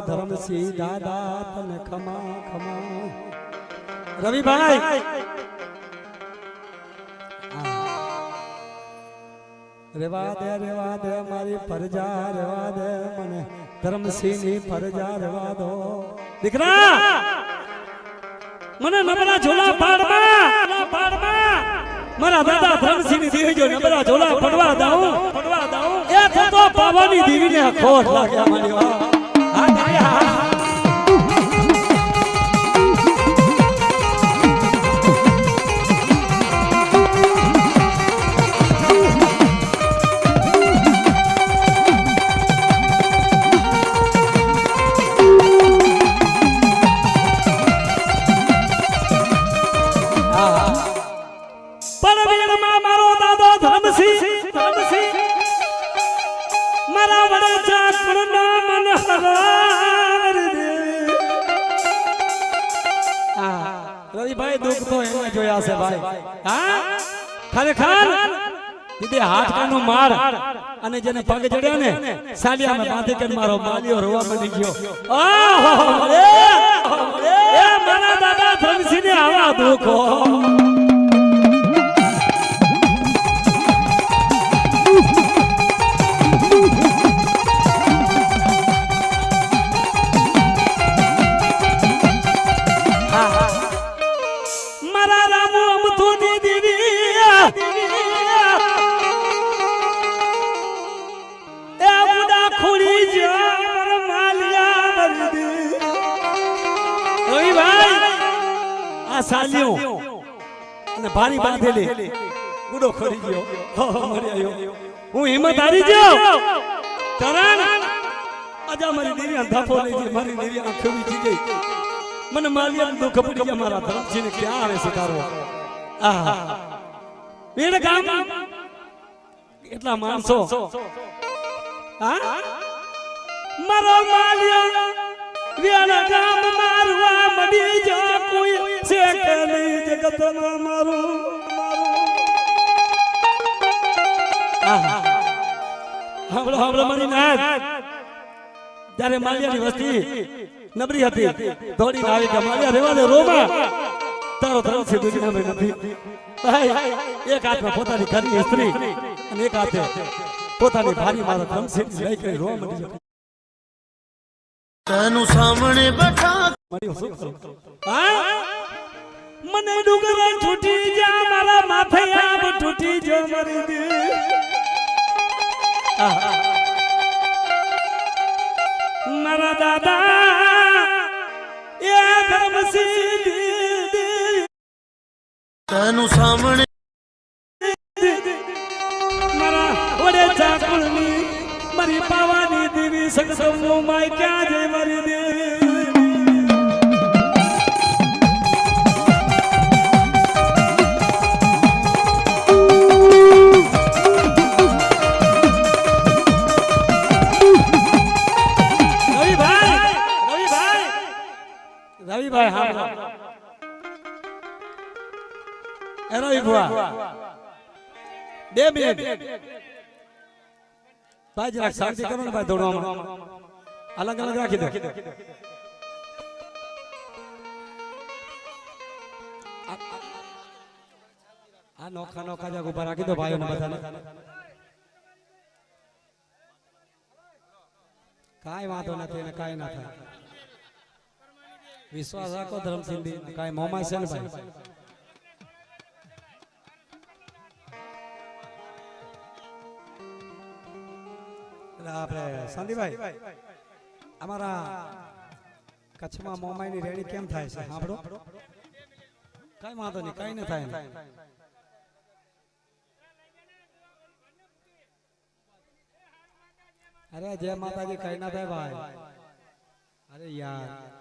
ધર્મસિંહ દાદા તને ખમા ખમા રવિભાઈ રેવા દે મારી ફરજા રેવા દે મને ધર્મસિંહ ની ફરજા રેવા દો દીકરા મને નબળા ઝોલા પાડમાં મારા દાદા ધર્મસિંહ ની દેવી જો નબળા ઝોલા પડવા દઉં એ તો પાવાની દેવી ને ખોટ લાગ્યા મારી વાત હા હા રવિભાઈ દુઃખ તો એમાં જોયા છે ભાઈ હા ખરેખર દીદી હાથકાનો માર અને જેને પગ જડ્યા ને સાલિયામાં બાંધી કે મારો માલિયો રોવા બની ગયો ઓહો એ મારા દાદા ધનસિંહ ને આવા દુઃખો સાલ્યો અને ભારી બાંધેલી ગુડો ખરી ગયો મરી આવ્યો હું હિંમત હારી ગયો તરણ આજા મારી દેવી અંધાફો લઈ ગઈ મારી દેવી આંખો વીચી ગઈ મને માલિયા દુઃખ પડી ગયા મારા ધરમસિંહ ને ક્યાં આવે સિતારો આહા મેરે ગામ એટલા માણસો હા મારો માલિયા વેલા ગામ મારવા મડી જા કોઈ છે કે નહીં જગતમાં મારું હાંભળો મારી નાથ જ્યારે માલિયાની વસ્તી નબળી હતી દોડીને આવી કે માલિયા રેવા દે રોમાં તારો ધર્મસિંહ દુનિયામાં નથી ભાઈ એક હાથમાં પોતાની ઘરની સ્ત્રી અને એક હાથે પોતાની ભારી મારા ધર્મસિંહ લઈ કરી રોવા મળી જાય તનું સામણે બેઠા મને ડુંગર છૂટી જા મારા માથે આબ છૂટી જો મરી દે મારા દાદા એ ધર્મસિંહ તનું સામણે મારા વડે ચાકુળની મારી પાવાની દેવી સગસમનો માય ક્યાં જઈ મારી દે રવિભાઈ હા રવિ ભુવા 2 મિનિટ ભાઈ જરાક શાંતિ કરો ને ભાઈ દોડવામાં અલગ અલગ રાખી દો આ નોખા જાગ ઉભા રાખી દો ભાઈઓને બધાને કાંઈ વાંધો નથી ને કાંઈ ના થાય વિશ્વાસ રાખો ધર્મસિંહ કાંઈ મોમાં છે ને ભાઈ આપણે સંદીપભાઈ અમારા કચ્છમાં મોમાઈની રેણી કેમ થાય છે સાંભળો કઈ વાંધો નહીં કઈ ન થાય અરે જય માતાજી કઈ ના થાય ભાઈ અરે યાર